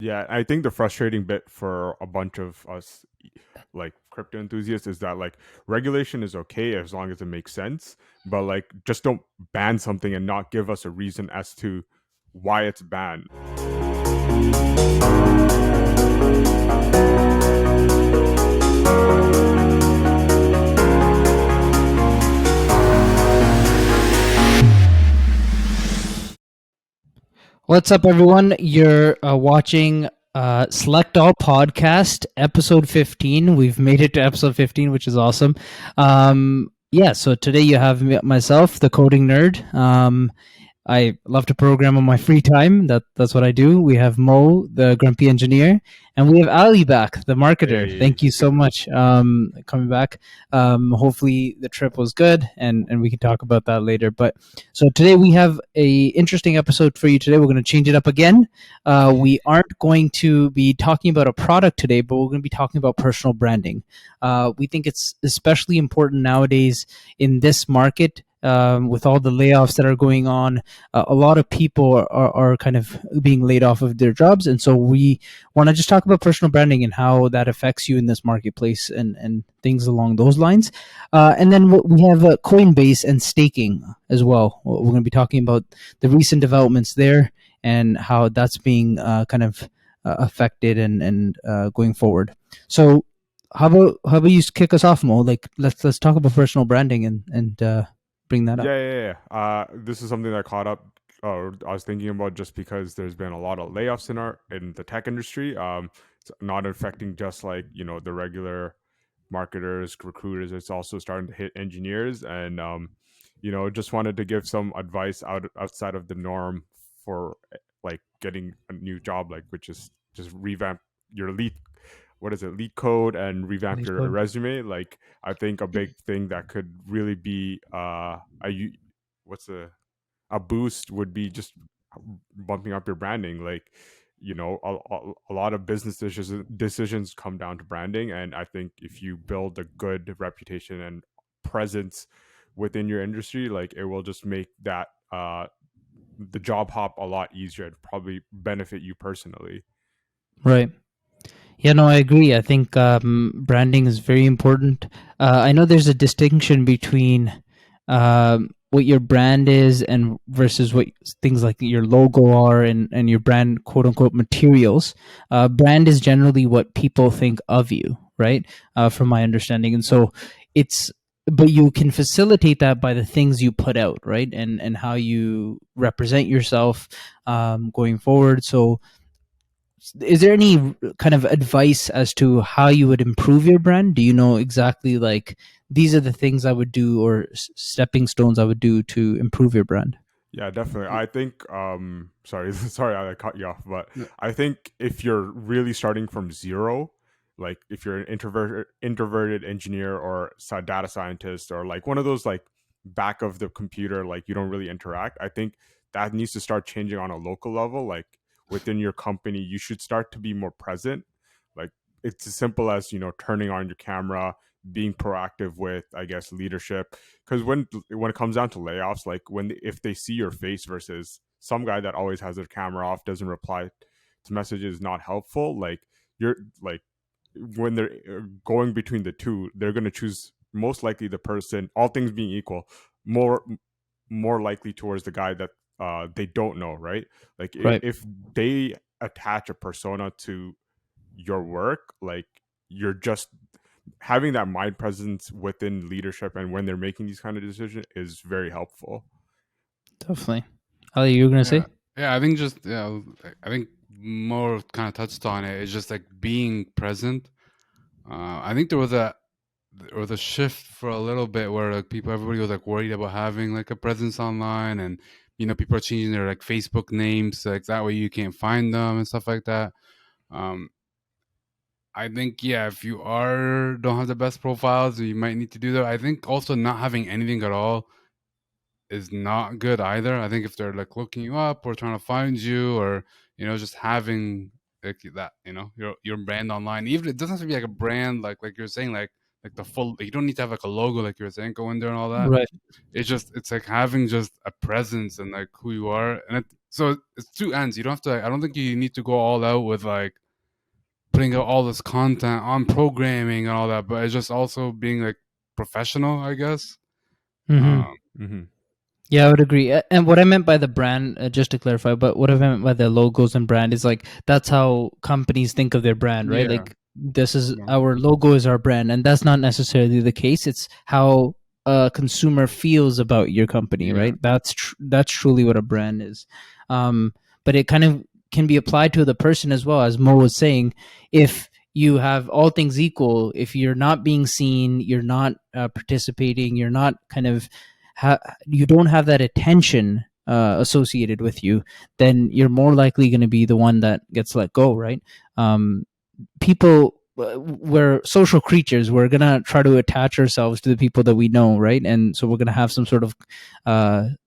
Yeah, I think the frustrating bit for a bunch of us, like crypto enthusiasts, is that like regulation is okay as long as it makes sense, but like just don't ban something and not give us a reason as to why it's banned. What's up, everyone? You're watching Select All Podcast, episode 15. We've made it to episode 15, which is awesome. Yeah, so today you have myself, the coding nerd. I love to program on my free time. That's what I do. We have Mo, the grumpy engineer, and we have Ali back, the marketer. Hey, Thank you so much coming back. Hopefully the trip was good, and we can talk about that later. But so today we have a interesting episode for you. Today we're going to change it up again. We aren't going to be talking about a product today, but we're going to be talking about personal branding. We think it's especially important nowadays in this market with all the layoffs that are going on. A lot of people are kind of being laid off of their jobs. And so we want to just talk about personal branding and how that affects you in this marketplace and things along those lines. And then we have Coinbase and staking as well. We're going to be talking about the recent developments there and how that's being kind of affected and going forward. So how about you kick us off, Mo? Like let's talk about personal branding and bring that up. yeah. This is something that caught up. I was thinking about just because there's been a lot of layoffs in the tech industry. It's not affecting just like the regular marketers, recruiters. It's also starting to hit engineers, and just wanted to give some advice outside of the norm for like getting a new job, like which is just revamp your lead. What is it? Lead code and revamp Lead your code. resume. Like I think a big thing that could really be what's a boost would be just bumping up your branding. Like a lot of business decisions come down to branding, and I think if you build a good reputation and presence within your industry, like it will just make that the job hop a lot easier and probably benefit you personally. Right. Yeah, no, I agree. I think branding is very important. I know there's a distinction between what your brand is and versus what things like your logo are and your brand quote unquote materials. Brand is generally what people think of you, right? From my understanding. And so it's but you can facilitate that by the things you put out, right? And how you represent yourself going forward. So is there any kind of advice as to how you would improve your brand? Do you know exactly like these are the things I would do or stepping stones I would do to improve your brand? Yeah, definitely. I think sorry, sorry I cut you off, but No, I think if you're really starting from zero, like if you're an introverted engineer or data scientist or like one of those like back of the computer, like you don't really interact, I think that needs to start changing on a local level. Like within your company, you should start to be more present. Like it's as simple as, turning on your camera, being proactive with, I guess, leadership, because when it comes down to layoffs, like if they see your face versus some guy that always has their camera off, doesn't reply to messages, not helpful, like you're like when they're going between the two, they're going to choose most likely the person, all things being equal, more more likely towards the guy that they don't know, right? Like Right. if they attach a persona to your work, like you're just having that mind presence within leadership and when they're making these kind of decisions is very helpful. Definitely. Ali, you were gonna yeah, say? yeah. I think just I think more kind of touched on it. It's just like being present. I think there was a shift for a little bit where like everybody was like worried about having like a presence online, and people are changing their like Facebook names so, like that way you can't find them and stuff like that. Um, I think if you don't have the best profiles, you might need to do that. I think also not having anything at all is not good either. I think if they're like looking you up or trying to find you, or just having like that, your brand online, even it doesn't have to be like a brand like you're saying, like like the full. You don't need to have like a logo, like you were saying, go in there and all that. Right. It's like having just a presence and like who you are, and so it's two ends. You don't have to. I don't think you need to go all out with like putting out all this content on programming and all that, but it's just also being like professional, I guess. Mm-hmm. Mm-hmm. Yeah, I would agree. And what I meant by the brand, just to clarify, but what I meant by the logos and brand is like that's how companies think of their brand, right? Yeah. Like this is Yeah. our logo is our brand, and that's not necessarily the case. It's how a consumer feels about your company, Yeah. right? That's truly what a brand is. But it kind of can be applied to the person as well, as Mo was saying. If you have all things equal, if you're not being seen, you're not participating, you're not kind of you don't have that attention associated with you, then you're more likely going to be the one that gets let go, right? People, we're social creatures. We're going to try to attach ourselves to the people that we know, right? And so we're going to have some sort of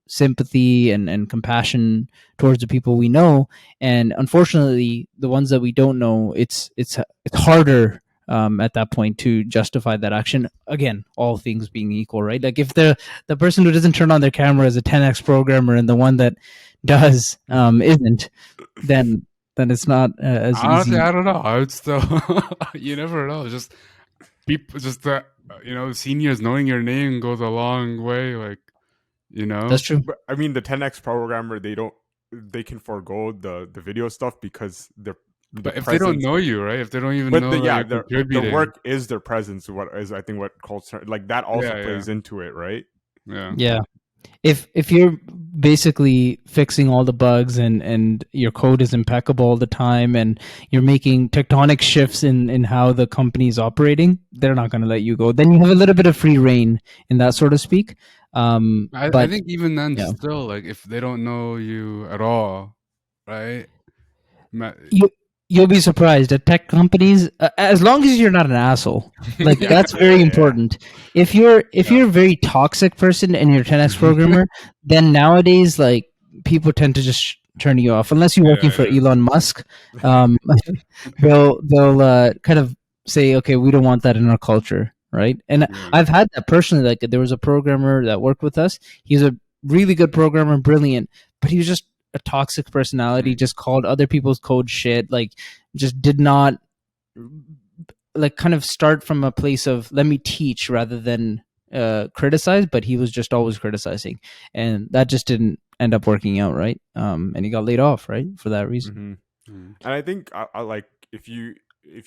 sympathy and compassion towards the people we know. And unfortunately, the ones that we don't know, it's harder at that point to justify that action. Again, all things being equal, right? Like if the person who doesn't turn on their camera is a 10x programmer and the one that does isn't, then it's not as Honestly, easy. I don't know. I would still. You never know. Just people, just seniors knowing your name goes a long way. Like That's true. But I mean, the 10x programmer, they can forego the video stuff because the But if they don't presence. know you, right? If they don't even But know that you're their contributing, work is their presence. What is, I think, what culture, like that also yeah, plays into it, right? yeah. Yeah. If you're basically fixing all the bugs and your code is impeccable all the time and you're making tectonic shifts in how the company's operating, they're not going to let you go. Then you have a little bit of free reign in that, so to speak. I But think even then, yeah, still, like if they don't know you at all, right? you you'll be surprised at tech companies, as long as you're not an asshole. Like Yeah, that's Yeah, very yeah, important. If yeah, you're a very toxic person and you're a 10x yeah, programmer, then nowadays like people tend to just turn you off unless you're working for yeah. Elon Musk. Um, they'll kind of say, okay, we don't want that in our culture, right? And Yeah. I've had that personally. Like there was a programmer that worked with us. He's a really good programmer, brilliant, but he was just a toxic personality. Just called other people's code shit. Like just did not like kind of start from a place of let me teach rather than criticize. But he was just always criticizing, and that just didn't end up working out, right? And he got laid off, right, for that reason. Mm-hmm. Mm. And I think I like if you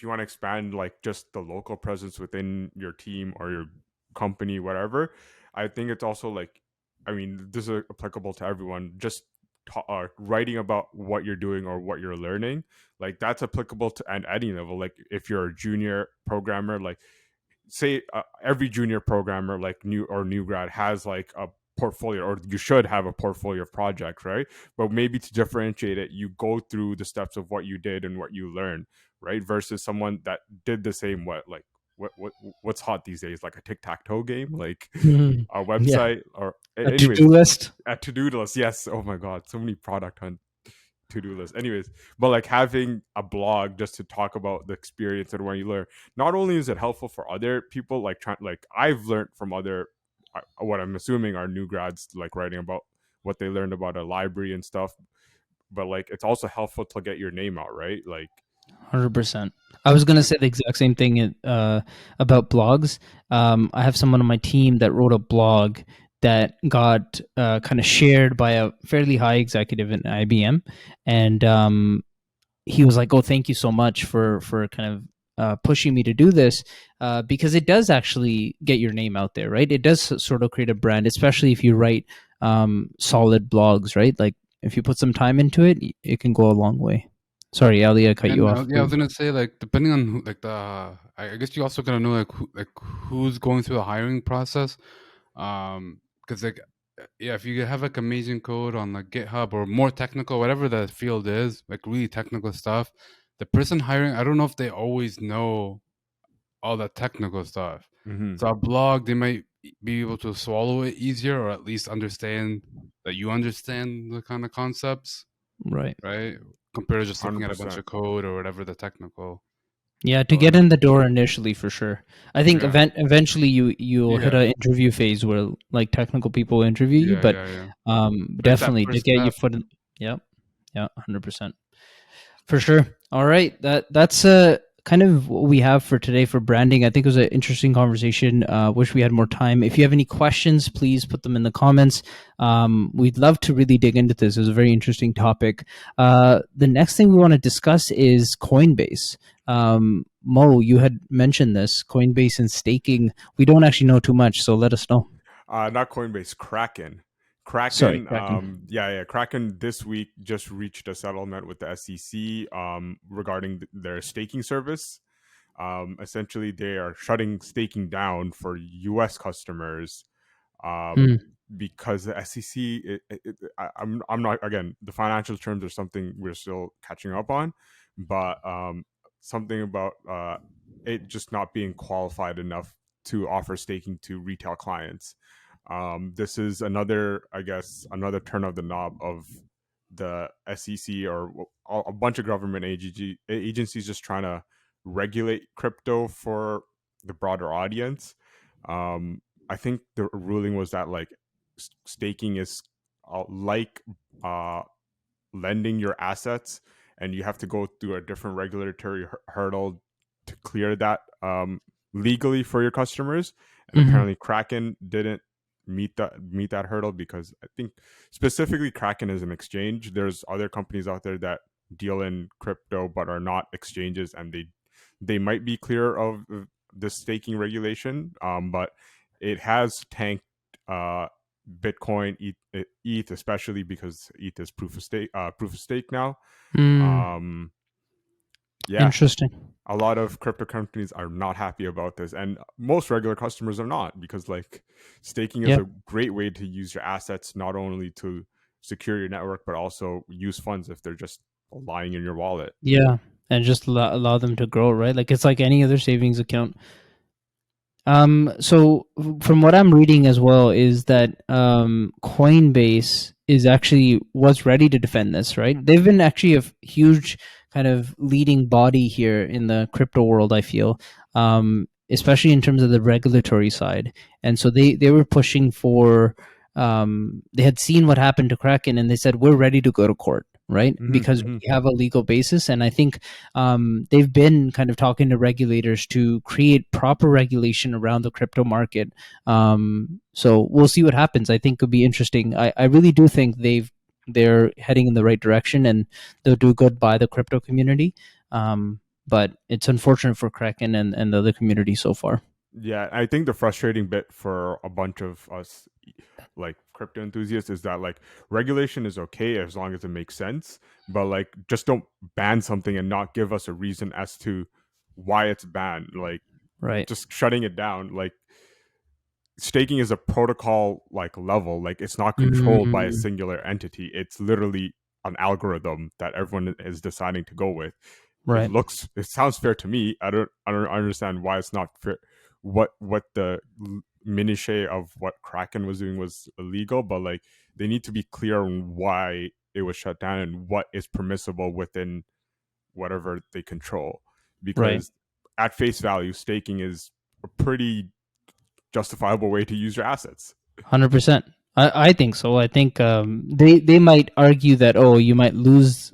want to expand like just the local presence within your team or your company, whatever. I think it's also like, I mean, this is applicable to everyone. Just writing about what you're doing or what you're learning, like that's applicable to at any level. Like if you're a junior programmer, like say every junior programmer, like new grad, has like a portfolio, or you should have a portfolio of projects, right? But maybe to differentiate it, you go through the steps of what you did and what you learned, right? Versus someone that did the same, what's hot these days, like a tic-tac-toe game, like Mhm. a Yeah, website, or a to-do anyways, list. a to-do list. Yes, oh my god, so many product hunt to-do list. Anyways, but like having a blog just to talk about the experience and what you learn, not only is it helpful for other people, like trying, like I've learned from other what I'm assuming are new grads, like writing about what they learned about a library and stuff, but like it's also helpful to get your name out, right? Like 100%. I was gonna say the exact same thing about blogs. I have someone on my team that wrote a blog that got kind of shared by a fairly high executive in IBM, and he was like, "Oh, thank you so much for kind of pushing me to do this because it does actually get your name out there, right? It does sort of create a brand, especially if you write solid blogs, right? Like if you put some time into it, it can go a long way." Sorry, Ali, I cut you And off. yeah, I was gonna say like depending on who, like I guess you also gotta know like who's going through the hiring process, because like yeah, if you have like amazing code on like GitHub or more technical, whatever the field is, like really technical stuff, the person hiring, I don't know if they always know all that technical stuff. mm-hmm. So a blog, they might be able to swallow it easier, or at least understand that you understand the kind of concepts, Right. right? Compared to just looking at a bunch 100%. of code or whatever the technical. Yeah, to So, get in the door initially, for sure. I think Yeah. eventually you'll hit Yeah. an interview phase where like technical people interview you, Yeah. but Yeah. Yeah. Like that definitely to first get your step. foot in. Yep. Yeah, 100%. For sure. All right. That's kind of what we have for today for branding. I think it was an interesting conversation. Wish we had more time. If you have any questions, please put them in the comments. We'd love to really dig into this. It was a very interesting topic. The next thing we want to discuss is Coinbase. Mo, you had mentioned this Coinbase and staking. We don't actually know too much, so let us know. not Coinbase, Kraken. Sorry, Kraken, Kraken. Kraken this week just reached a settlement with the SEC regarding their staking service. Essentially, they are shutting staking down for U.S. customers um, Hmm. because the SEC. I'm not, again, the financial terms are something we're still catching up on, but something about it just not being qualified enough to offer staking to retail clients. This is another, I guess, another turn of the knob of the SEC or a bunch of government agencies just trying to regulate crypto for the broader audience. I think the ruling was that like staking is like uh, lending your assets, and you have to go through a different regulatory hurdle to clear that legally for your customers. And Hmm. apparently, Kraken didn't meet that hurdle because I think specifically Kraken is an exchange. There's other companies out there that deal in crypto but are not exchanges, and they might be clear of the staking regulation, but it has tanked Bitcoin, ETH, especially because ETH is proof of stake now. Hmm. Um, yeah, Interesting. a lot of crypto companies are not happy about this, and most regular customers are not, because like staking is Yeah. a great way to use your assets not only to secure your network but also use funds if they're just lying in your wallet. Yeah, and just allow them to grow, right? Like it's like any other savings account. So from what I'm reading as well is that Coinbase is actually was ready to defend this, right? They've been actually a huge kind of leading body here in the crypto world, I feel, especially in terms of the regulatory side. And so they were pushing for. They had seen what happened to Kraken, and they said we're ready to go to court, right? Mm-hmm, Because mm-hmm. we have a legal basis, and I think they've been kind of talking to regulators to create proper regulation around the crypto market. So we'll see what happens. I think it could be interesting. I really do think they're heading in the right direction, and they'll do good by the crypto community. But it's unfortunate for Kraken and the other community so far. Yeah, I think the frustrating bit for a bunch of us, like crypto enthusiasts, is that like regulation is okay as long as it makes sense, but like just don't ban something and not give us a reason as to why it's banned. Like Right. just shutting it down. Like staking is a protocol like level. Like it's not controlled by a Mm, singular entity. It's literally an algorithm that everyone is deciding to go with. right. It sounds fair to me. I don't understand why it's not fair. What the minutiae of what Kraken was doing was illegal, but like they need to be clear on why it was shut down and what is permissible within whatever they control. Right. Because at face value, staking is a pretty justifiable way to use your assets. 100%. I think so. I think they might argue that you might lose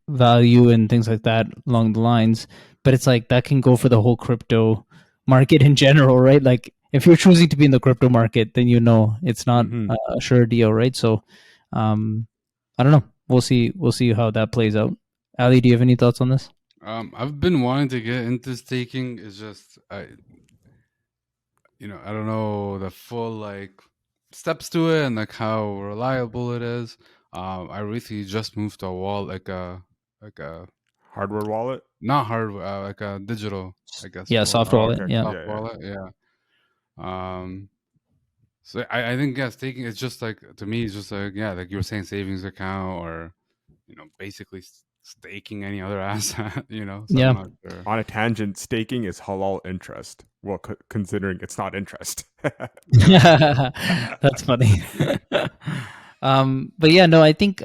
value and things like that along the lines, but it's like that can go for the whole crypto market in general, right? Like if you're choosing to be in the crypto market, then it's not Mm-hmm. a sure deal, right? So um, I don't know. We'll see. We'll see how that plays out. Ali, do you have any thoughts on this? I've been wanting to get into staking. It's just I don't know the full like steps to it and like how reliable it is. I recently just moved to a wall like a Hardware wallet. not hardware, like a digital, I guess, Yeah, wallet, soft Oh, wallet. okay. Yeah. soft Yeah, yeah. wallet. Yeah. Um. So I think staking is just like to me it's just like like you were saying savings account or basically staking any other asset. So I'm Yeah. not sure. On a tangent, staking is halal interest. Well, considering it's not interest. That's funny. But yeah, no, I think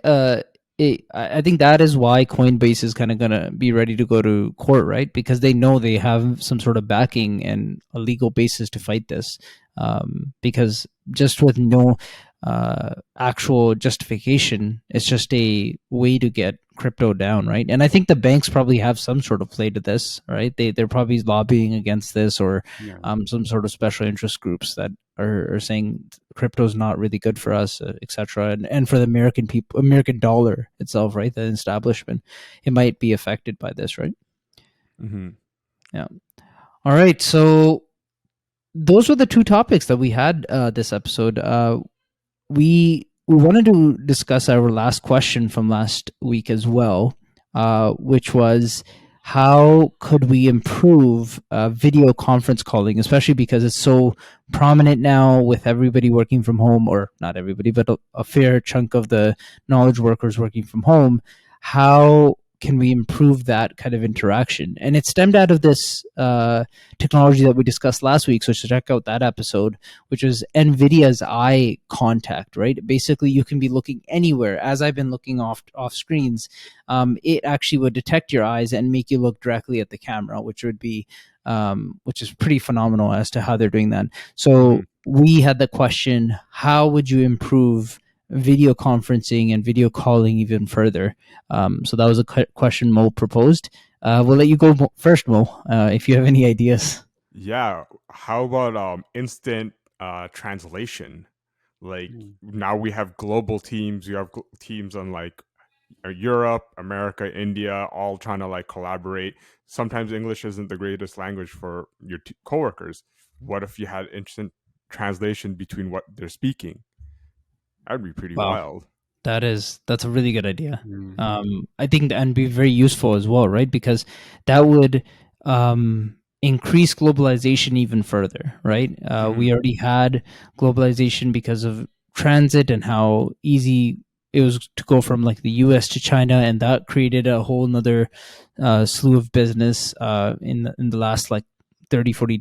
I think that is why Coinbase is kind of going to be ready to go to court, right? Because they know they have some sort of backing and a legal basis to fight this. Because just with no actual justification, it's just a way to get crypto down, right? And I think the banks probably have some sort of play to this, right? They're probably lobbying against this, or some sort of special interest groups that are saying crypto is not really good for us, etc. And for the American people, American dollar itself, right? The establishment, it might be affected by this, right? Mm-hmm. Yeah. All right. So those were the two topics that we had this episode. We wanted to discuss our last question from last week as well, which was, how could we improve video conference calling, especially because it's so prominent now with everybody working from home, or not everybody, but a fair chunk of the knowledge workers working from home. How can we improve that kind of interaction? And it stemmed out of this technology that we discussed last week. So check out that episode, which was NVIDIA's eye contact, right? Basically, you can be looking anywhere. As I've been looking off screens, it actually would detect your eyes and make you look directly at the camera, which would be, which is pretty phenomenal as to how they're doing that. So we had the question, how would you improve video conferencing and video calling even further? So that was a question Mo proposed. We'll let you go first, Mo, if you have any ideas. Yeah. How about instant translation? Like now we have global teams. You have teams on like Europe, America, India, all trying to like collaborate. Sometimes English isn't the greatest language for your coworkers. What if you had instant translation between what they're speaking? That'd be pretty wild. That's a really good idea. I think and be very useful as well, right? Because that would increase globalization even further, right? We already had globalization because of transit and how easy it was to go from like the US to China, and that created a whole nother slew of business in the last like 40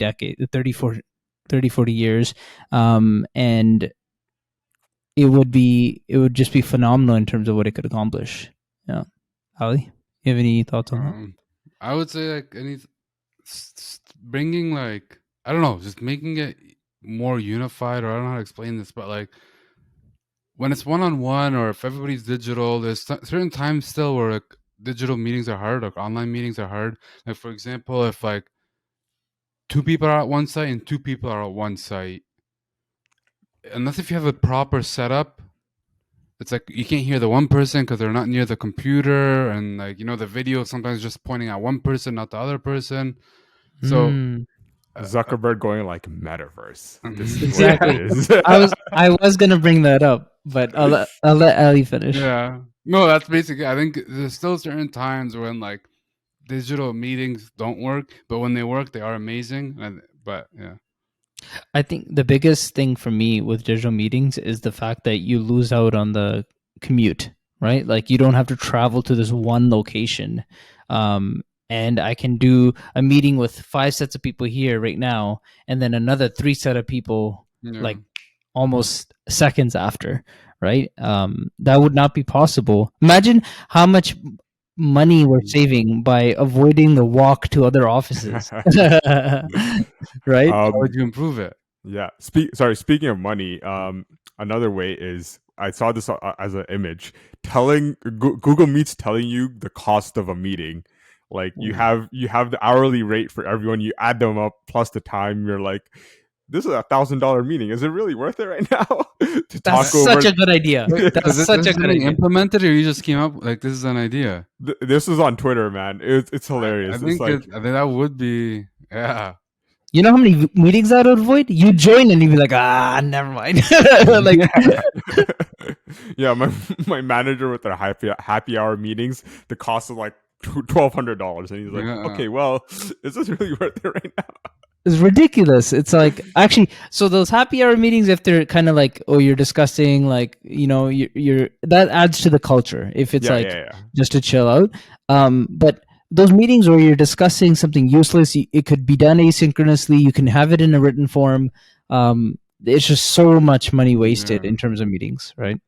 years. And it would just be phenomenal in terms of what it could accomplish. Yeah. Ali, you have any thoughts on that? I would say like bringing like, I don't know, just making it more unified, or I don't know how to explain this, but like when it's one-on-one, or if everybody's digital, there's certain times still where like digital meetings are hard, like online meetings are hard. Like for example, if like 2 people are at one site and 2 people are at one site, unless if you have a proper setup, it's like you can't hear the one person because they're not near the computer, and like the video sometimes just pointing at one person, not the other person. So Zuckerberg going like metaverse. This is exactly. what it is. I was gonna bring that up, but I'll let Ali finish. Yeah, no, that's basically. I think there's still certain times when like digital meetings don't work, but when they work, they are amazing. But yeah. I think the biggest thing for me with digital meetings is the fact that you lose out on the commute, right? Like you don't have to travel to this one location. And I can do a meeting with 5 sets of people here right now, and then another 3 set of people like almost seconds after, right? That would not be possible. Imagine how much money we're saving by avoiding the walk to other offices. Right? How would you improve it? Yeah. Speaking of money, another way is, I saw this as an image, Google Meets telling you the cost of a meeting. Like you have the hourly rate for everyone. You add them up plus the time. You're like, this is $1,000 meeting. Is it really worth it right now? That's such a good idea. That's such a good idea. Implemented, or you just came up like this is an idea? This is on Twitter, man. It's hilarious. I think that would be, yeah. You know how many meetings that would avoid? You join and you'd be like, never mind. Like, yeah, my manager with their happy hour meetings, the cost is like $1,200, and he's like, okay, well, is this really worth it right now? It's ridiculous. It's like, actually, so those happy hour meetings, if they're kind of like, you're discussing, like, you're that adds to the culture. If it's just to chill out, but those meetings where you're discussing something useless, it could be done asynchronously. You can have it in a written form. It's just so much money wasted in terms of meetings, right?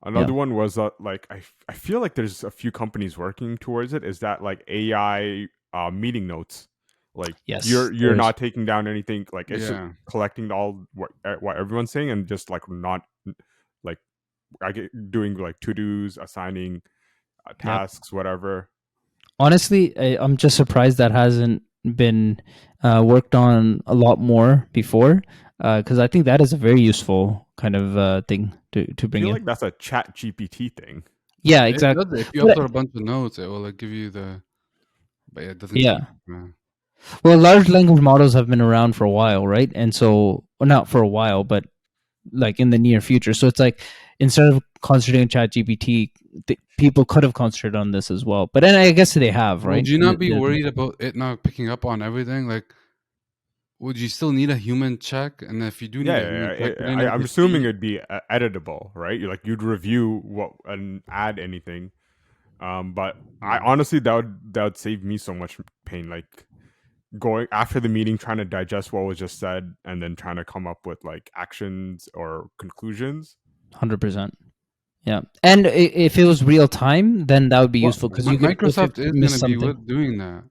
Another one was like I feel like there's a few companies working towards it. Is that like AI meeting notes? Like Yes, you're there is. not taking down anything. Like it's just Yeah. collecting all what everyone's saying and just like not like I get doing like to dos, assigning Yep. tasks, whatever. Honestly, I'm just surprised that hasn't been worked on a lot more before, because I think that is a very useful kind of thing to I bring feel in. like that's a Chat GPT thing. Yeah, It does. exactly. If you But, upload a bunch of notes, it will like give you the. But yeah, it doesn't keep. yeah. Well, large language models have been around for a while, right? And so, well, not for a while, but like in the near future. So it's like instead of concentrating on ChatGPT, people could have concentrated on this as well. But then I guess they have, right? Would you not be worried about it not picking up on everything? Like, would you still need a human check? And if you do need a human check, wouldn't it I'm just assuming be? it'd be editable, right? Like you'd review what and add anything. But I Yeah. honestly that would save me so much pain. Like going after the meeting, trying to digest what was just said, and then trying to come up with like actions or conclusions. 100%. Yeah, and if it was real time, then that would be Well, useful because you could, if it Microsoft is going missed to be something. with doing that.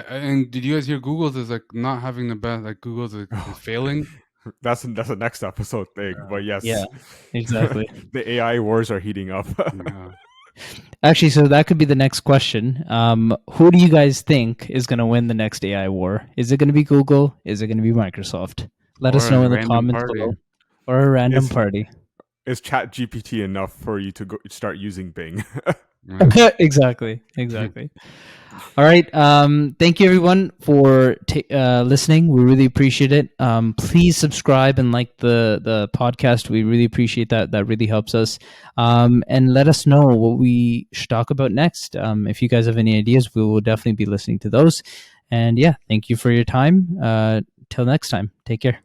And did you guys hear Google's is like not having the best? Like Google's is failing. That's a next episode thing. But Yeah, yes, exactly. the AI wars are heating up. Yeah. Actually, so that could be the next question. Who do you guys think is going to win the next AI war? Is it going to be Google? Is it going to be Microsoft? Let us Or know a in the random comments party. below. Or a random is party. is Chat GPT enough for you to go start using Bing? Yeah. Exactly. All right. Thank you everyone for listening. We really appreciate it. Please subscribe and like the podcast. We really appreciate that. That really helps us. And let us know what we should talk about next. If you guys have any ideas, we will definitely be listening to those. And yeah, thank you for your time. Till next time. Take care.